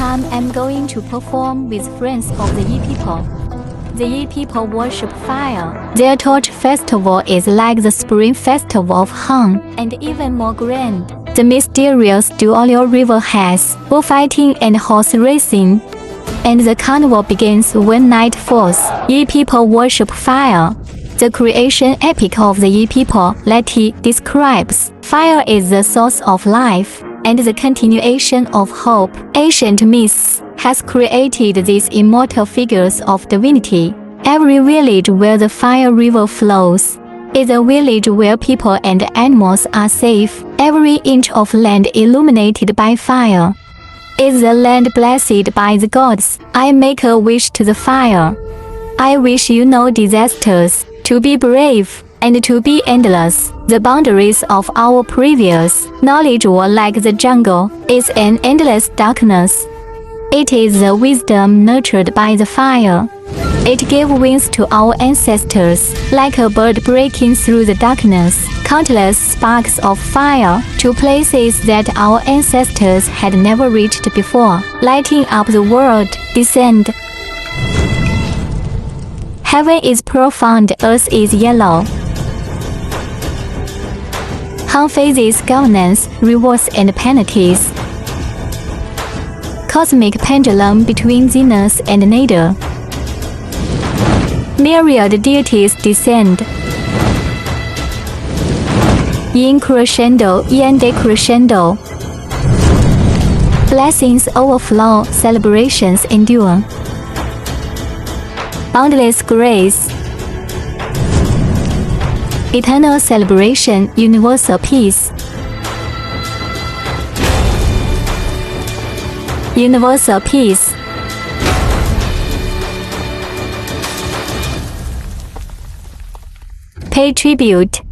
time I'm going to perform with friends of the Yi people. The Yi people worship fire. Their torch festival is like the spring festival of Han, and even more grand. The mysterious dual river has bullfighting and horse racing. And the carnival begins when night falls. Yi people worship fire. The creation epic of the Yi people, Letty, describes fire is the source of life and the continuation of hope. Ancient myths has created these immortal figures of divinity. Every village where the fire river flows is a village where people and animals are safe. Every inch of land illuminated by fire is the land blessed by the gods. I make a wish to the fire. I wish you no disasters, to be brave, and to be endless. The boundaries of our previous knowledge were like the jungle. It's an endless darkness. It is the wisdom nurtured by the fire. It gave wings to our ancestors, like a bird breaking through the darkness. Countless sparks of fire to places that our ancestors had never reached before, lighting up the world. Descend. Heaven is profound, earth is yellow. Han faces governance, rewards and penalties. Cosmic pendulum between Zenus and Nadir. Myriad deities descend. Yin crescendo, Yang decrescendo. Blessings overflow, celebrations endure. Boundless grace. Eternal celebration, universal peace. Universal peace. Pay tribute.